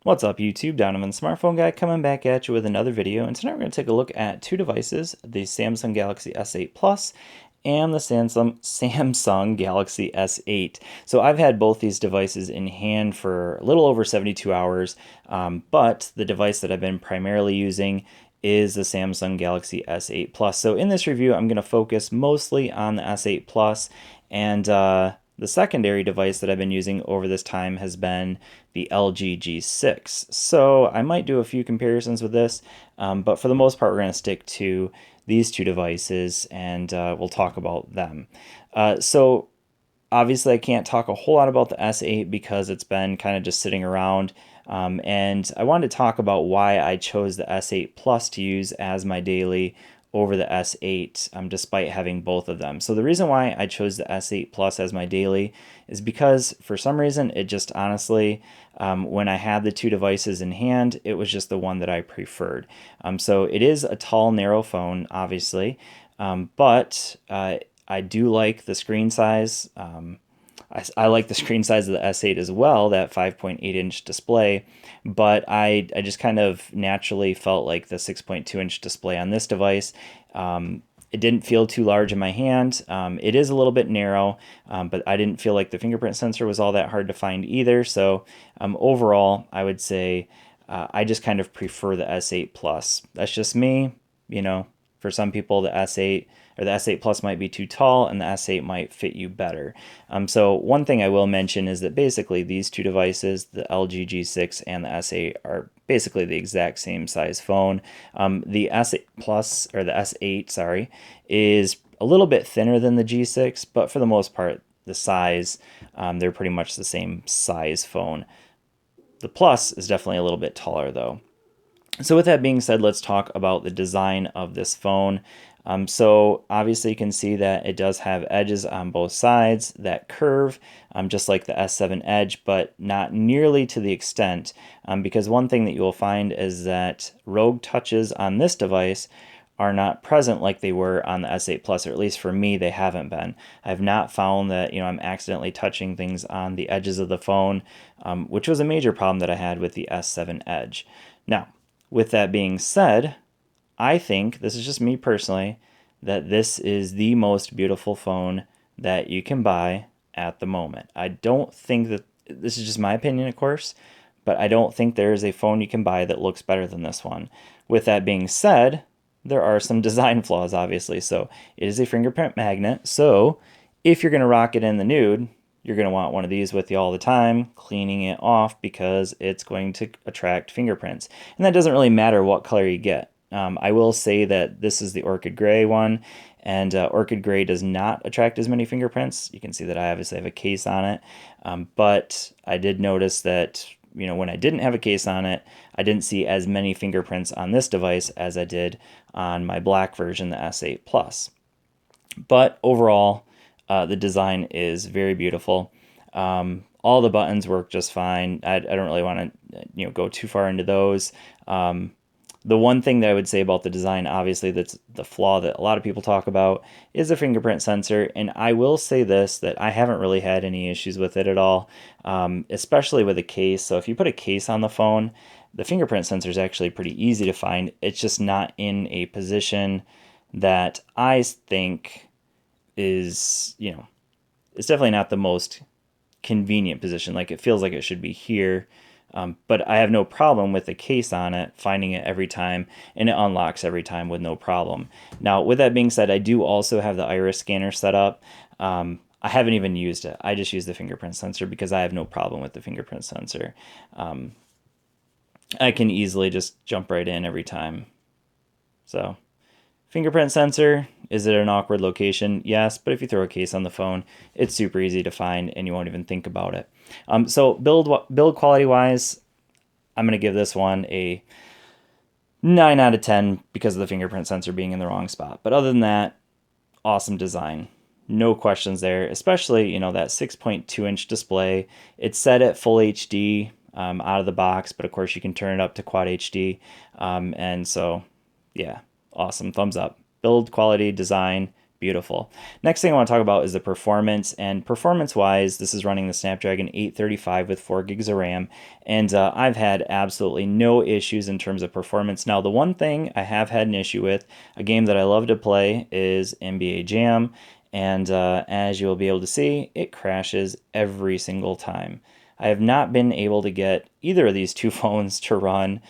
What's up YouTube, Donovan Smartphone Guy coming back at you with another video, and tonight we're going to take a look at two devices, the Samsung Galaxy S8 Plus and the Samsung Galaxy S8. So I've had both these devices in hand for a little over 72 hours, but the device that I've been primarily using is the Samsung Galaxy S8 Plus. So in this review, I'm going to focus mostly on the S8 Plus, and the secondary device that I've been using over this time has been the LG G6. So I might do a few comparisons with this, but for the most part, we're going to stick to these two devices and we'll talk about them. So obviously, I can't talk a whole lot about the S8 because it's been kind of just sitting around. And I wanted to talk about why I chose the S8 Plus to use as my daily over the S8, despite having both of them. So the reason why I chose the S8 Plus as my daily is because for some reason it just honestly, when I had the two devices in hand, it was just the one that I preferred. So it is a tall, narrow phone, obviously, but I do like the screen size. I like the screen size of the S8 as well, that 5.8-inch display, but I just kind of naturally felt like the 6.2-inch display on this device, it didn't feel too large in my hand. It is a little bit narrow, but I didn't feel like the fingerprint sensor was all that hard to find either. So overall, I would say I just kind of prefer the S8 Plus. That's just me, you know. For some people, the S8 or the S8 Plus might be too tall and the S8 might fit you better. So one thing I will mention is that basically these two devices, the LG G6 and the S8, are basically the exact same size phone. The S8 Plus, or the S8, sorry, is a little bit thinner than the G6, but for the most part, the size, they're pretty much the same size phone. The Plus is definitely a little bit taller though. So with that being said, let's talk about the design of this phone. So obviously you can see that it does have edges on both sides that curve, just like the S7 Edge, but not nearly to the extent, because one thing that you will find is that rogue touches on this device are not present like they were on the S8 Plus, or at least for me, they haven't been. I've not found that, I'm accidentally touching things on the edges of the phone, which was a major problem that I had with the S7 Edge. Now, with that being said, I think, this is just me personally, that this is the most beautiful phone that you can buy at the moment. I don't think that, this is just my opinion, of course, but I don't think there is a phone you can buy that looks better than this one. With that being said, there are some design flaws, obviously. So it is a fingerprint magnet. So if you're going to rock it in the nude, you're going to want one of these with you all the time, cleaning it off because it's going to attract fingerprints. And that doesn't really matter what color you get. I will say that this is the Orchid Gray one, and Orchid Gray does not attract as many fingerprints. You can see that I obviously have a case on it, but I did notice that when I didn't have a case on it, I didn't see as many fingerprints on this device as I did on my black version, the S8 Plus. But overall, the design is very beautiful. All the buttons work just fine. I don't really want to go too far into those. The one thing that I would say about the design, obviously, that's the flaw that a lot of people talk about, is the fingerprint sensor. And I will say this, that I haven't really had any issues with it at all, especially with a case. So if you put a case on the phone, the fingerprint sensor is actually pretty easy to find. It's just not in a position that I think is, it's definitely not the most convenient position. Like, it feels like it should be here. But I have no problem with the case on it, finding it every time, and it unlocks every time with no problem. Now, with that being said, I do also have the iris scanner set up. I haven't even used it. I just use the fingerprint sensor because I have no problem with the fingerprint sensor. I can easily just jump right in every time. So, fingerprint sensor, is it an awkward location? Yes, but if you throw a case on the phone, it's super easy to find and you won't even think about it. So build quality wise, I'm going to give this one a 9 out of 10 because of the fingerprint sensor being in the wrong spot. But other than that, awesome design. No questions there, especially, that 6.2-inch display. It's set at full HD out of the box, but of course you can turn it up to Quad HD. And so, yeah, awesome. Thumbs up. Build quality, design, beautiful. Next thing I want to talk about is the performance, and performance-wise, this is running the Snapdragon 835 with 4 gigs of RAM, and I've had absolutely no issues in terms of performance. Now, the one thing I have had an issue with, a game that I love to play, is NBA Jam, and as you'll be able to see, it crashes every single time. I have not been able to get either of these two phones to run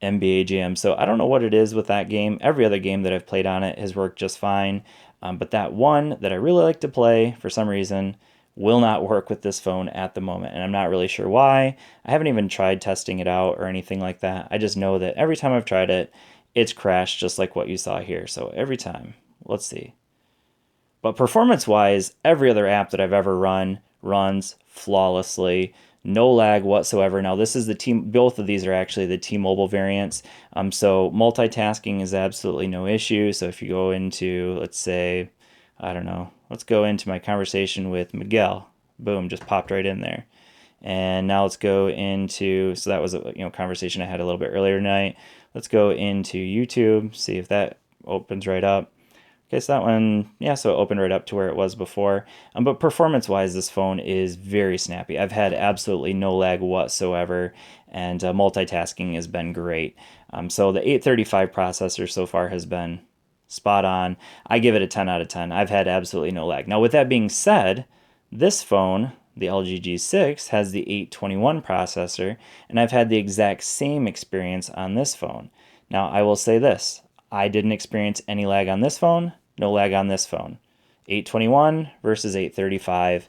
NBA Jam. So I don't know what it is with that game. Every other game that I've played on it has worked just fine. But that one that I really like to play, for some reason, will not work with this phone at the moment. And I'm not really sure why. I haven't even tried testing it out or anything like that. I just know that every time I've tried it, it's crashed just like what you saw here. So every time. Let's see. But performance-wise, every other app that I've ever run runs flawlessly. No lag whatsoever. Now this is both of these are actually the T-Mobile variants. So multitasking is absolutely no issue. So if you go into, let's say, I don't know, let's go into my conversation with Miguel. Boom, just popped right in there. And now let's go into, so that was a conversation I had a little bit earlier tonight. Let's go into YouTube, see if that opens right up. Okay, so that one, yeah, so it opened right up to where it was before. But performance-wise, this phone is very snappy. I've had absolutely no lag whatsoever, and multitasking has been great. So the 835 processor so far has been spot on. I give it a 10 out of 10. I've had absolutely no lag. Now, with that being said, this phone, the LG G6, has the 821 processor, and I've had the exact same experience on this phone. Now, I will say this. I didn't experience any lag on this phone, no lag on this phone. 821 versus 835.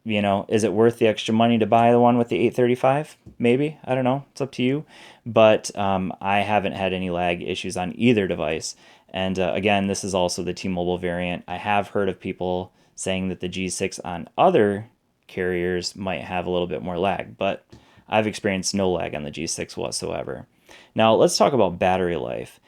Is it worth the extra money to buy the one with the 835? Maybe. I don't know. It's up to you. But I haven't had any lag issues on either device. And again, this is also the T-Mobile variant. I have heard of people saying that the G6 on other carriers might have a little bit more lag, but I've experienced no lag on the G6 whatsoever. Now, let's talk about battery life.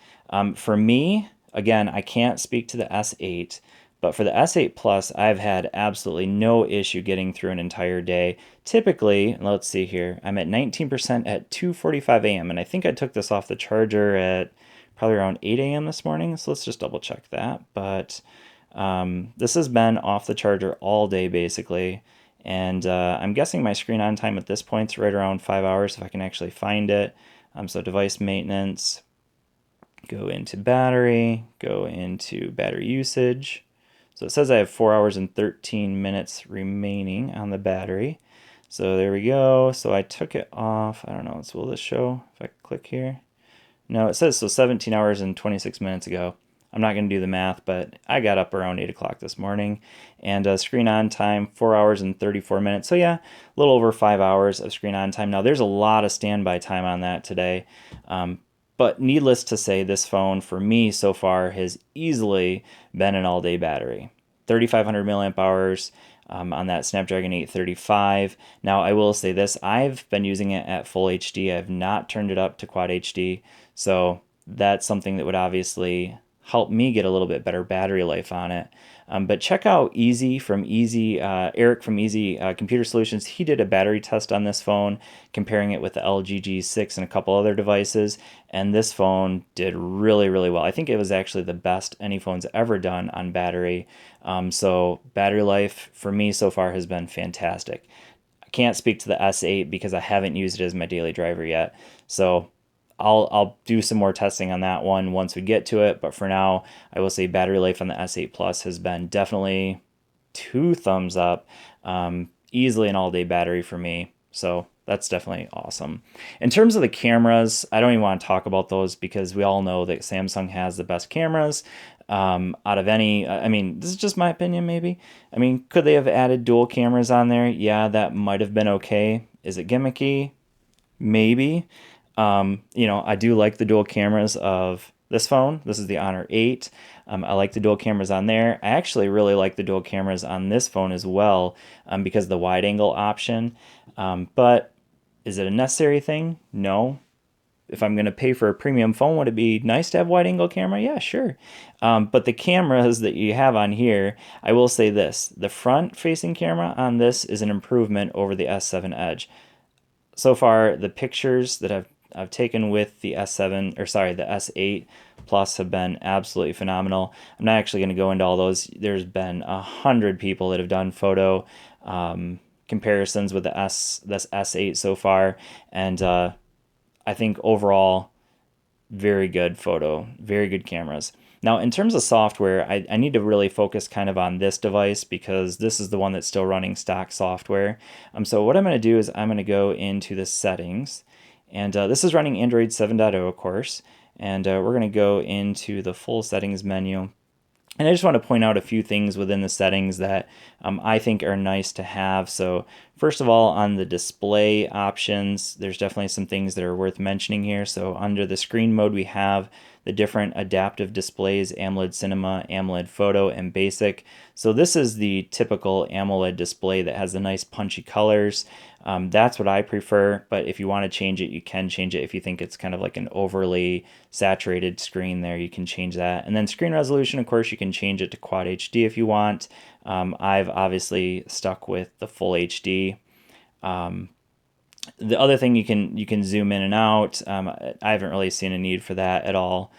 For me, again, I can't speak to the S8, but for the S8 Plus, I've had absolutely no issue getting through an entire day. Typically, let's see here, I'm at 19% at 2:45 a.m., and I think I took this off the charger at probably around 8 a.m. this morning, so let's just double check that. But this has been off the charger all day, basically, and I'm guessing my screen on time at this point is right around 5 hours, if I can actually find it. So device maintenance, go into battery, go into battery usage. So it says I have 4 hours and 13 minutes remaining on the battery. So there we go. So I took it off. I don't know. Will this show if I click here? No, it says so 17 hours and 26 minutes ago. I'm not going to do the math, but I got up around 8 o'clock this morning. And screen on time, 4 hours and 34 minutes. So yeah, a little over 5 hours of screen on time. Now, there's a lot of standby time on that today. But needless to say, this phone, for me so far, has easily been an all-day battery. 3,500 milliamp hours on that Snapdragon 835. Now, I will say this. I've been using it at full HD. I've not turned it up to Quad HD. So that's something that would obviously help me get a little bit better battery life on it. But check out Eric from Easy Computer Solutions. He did a battery test on this phone, comparing it with the LG G6 and a couple other devices, and this phone did really, really well. I think it was actually the best any phone's ever done on battery. So battery life for me so far has been fantastic. I can't speak to the S8 because I haven't used it as my daily driver yet. So I'll do some more testing on that one once we get to it, but for now, I will say battery life on the S8 Plus has been definitely 2 thumbs up. Easily an all-day battery for me, so that's definitely awesome. In terms of the cameras, I don't even want to talk about those because we all know that Samsung has the best cameras out of any. I mean, this is just my opinion, maybe. I mean, could they have added dual cameras on there? Yeah, that might have been okay. Is it gimmicky? Maybe. I do like the dual cameras of this phone. This is the Honor 8. I like the dual cameras on there. I actually really like the dual cameras on this phone as well because of the wide angle option. But is it a necessary thing? No. If I'm going to pay for a premium phone, would it be nice to have wide angle camera? Yeah, sure. But the cameras that you have on here, I will say this. The front facing camera on this is an improvement over the S7 Edge. So far, the pictures that I've taken with the S7, or sorry, the S8 Plus have been absolutely phenomenal. I'm not actually going to go into all those. There's been 100 people that have done photo comparisons with this S8 so far, and I think overall, very good photo, very good cameras. Now, in terms of software, I need to really focus kind of on this device because this is the one that's still running stock software. So what I'm going to do is I'm going to go into the settings, and this is running Android 7.0, of course, and we're going to go into the full settings menu. And I just want to point out a few things within the settings that I think are nice to have. So first of all, on the display options, there's definitely some things that are worth mentioning here. So under the screen mode, we have the different adaptive displays: AMOLED Cinema, AMOLED Photo, and Basic. So this is the typical AMOLED display that has the nice punchy colors. That's what I prefer, but if you want to change it, you can change it. If you think it's kind of like an overly saturated screen there, you can change that. And then screen resolution, of course, you can change it to Quad HD if you want. I've obviously stuck with the full HD. The other thing, you can zoom in and out. I haven't really seen a need for that at all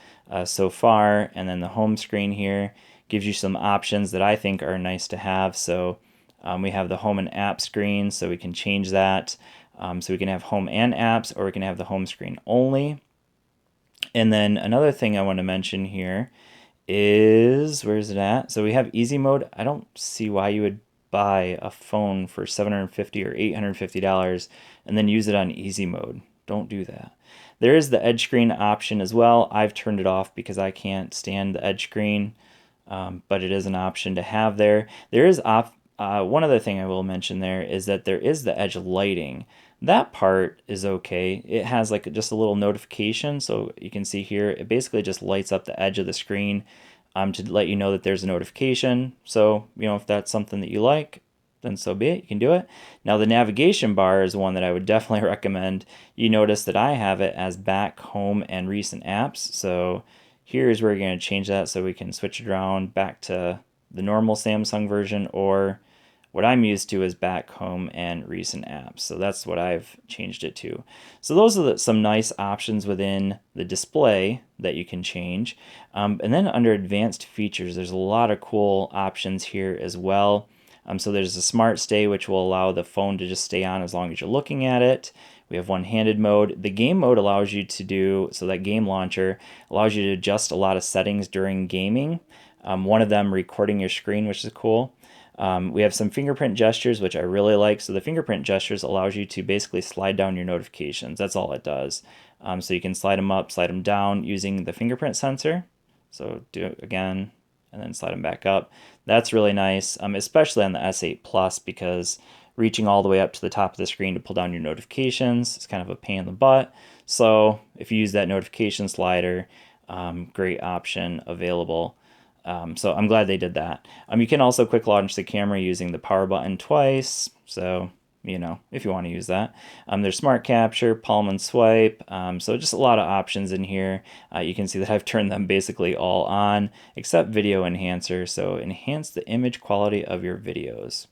so far. And then the home screen here gives you some options that I think are nice to have. So we have the home and app screen, so we can change that. So we can have home and apps, or we can have the home screen only. And then another thing I want to mention here is, where is it at? So we have easy mode. I don't see why you would buy a phone for $750 or $850 and then use it on easy mode. Don't do that. There is the edge screen option as well. I've turned it off because I can't stand the edge screen, but it is an option to have there. There is one other thing I will mention there is that there is the edge lighting. That part is okay. It has like just a little notification, so you can see here it basically just lights up the edge of the screen to let you know that there's a notification. So, if that's something that you like, then so be it. You can do it. Now, the navigation bar is one that I would definitely recommend. You notice that I have it as back, home, and recent apps. So here's where you're going to change that so we can switch it around back to the normal Samsung version, or what I'm used to is back, home, and recent apps. So that's what I've changed it to. So those are some nice options within the display that you can change. And then under advanced features, there's a lot of cool options here as well. So there's a smart stay, which will allow the phone to just stay on as long as you're looking at it. We have one-handed mode. The game mode allows you to do, so that game launcher allows you to adjust a lot of settings during gaming. One of them recording your screen, which is cool. We have some fingerprint gestures, which I really like. So the fingerprint gestures allows you to basically slide down your notifications. That's all it does. So you can slide them up, slide them down using the fingerprint sensor. So do it again and then slide them back up. That's really nice, especially on the S8 Plus, because reaching all the way up to the top of the screen to pull down your notifications is kind of a pain in the butt. So if you use that notification slider, great option available. So I'm glad they did that. You can also quick launch the camera using the power button twice. So, if you want to use that. There's smart capture, palm and swipe. So just a lot of options in here. You can see that I've turned them basically all on, except video enhancer. So enhance the image quality of your videos.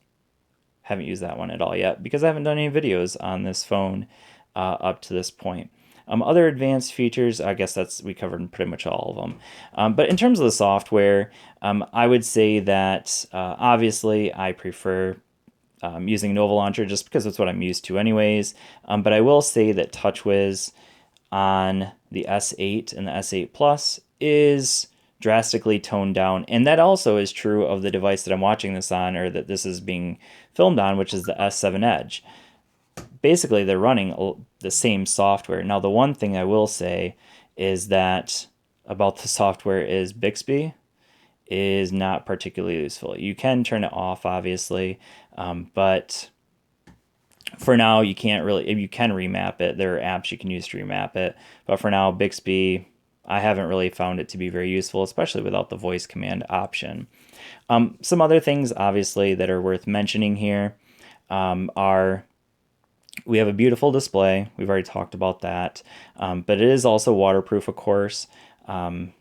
Haven't used that one at all yet because I haven't done any videos on this phone up to this point. Other advanced features, I guess we covered pretty much all of them. But in terms of the software, I would say that obviously I prefer using Nova Launcher just because it's what I'm used to anyways. But I will say that TouchWiz on the S8 and the S8 Plus is drastically toned down. And that also is true of the device that I'm watching this on, or that this is being filmed on, which is the S7 Edge. Basically, they're running the same software. Now, the one thing I will say is that about the software is Bixby is not particularly useful. You can turn it off, obviously, but for now, you can't really, you can remap it. There are apps you can use to remap it, but for now, Bixby, I haven't really found it to be very useful, especially without the voice command option. Some other things, obviously, that are worth mentioning here are we have a beautiful display. We've already talked about that, but it is also waterproof, of course. And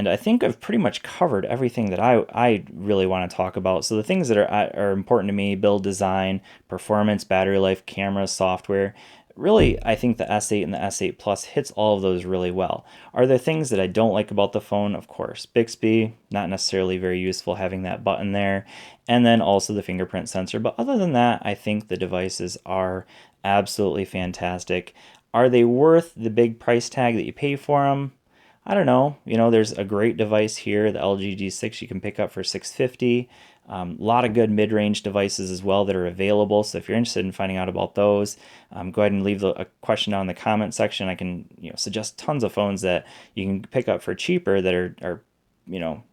I think I've pretty much covered everything that I really want to talk about. So the things that are important to me: build design, performance, battery life, camera, software. really, I think the S8 and the S8 Plus hits all of those really well. Are there things that I don't like about the phone? Of course. Bixby, not necessarily very useful having that button there. And then also the fingerprint sensor. But other than that, I think the devices are absolutely fantastic. Are they worth the big price tag that you pay for them? I don't know. There's a great device here, the LG G6 you can pick up for $650. A lot of good mid-range devices as well that are available. So if you're interested in finding out about those, go ahead and leave a question down in the comment section. I can suggest tons of phones that you can pick up for cheaper that are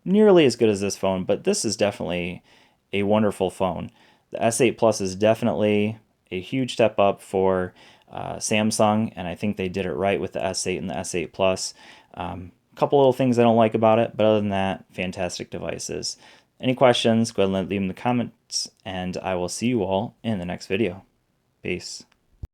nearly as good as this phone. But this is definitely a wonderful phone. The S8 Plus is definitely a huge step up for Samsung, and I think they did it right with the S8 and the S8 Plus. A couple little things I don't like about it, but other than that, fantastic devices. Any questions, go ahead and leave them in the comments, and I will see you all in the next video. Peace.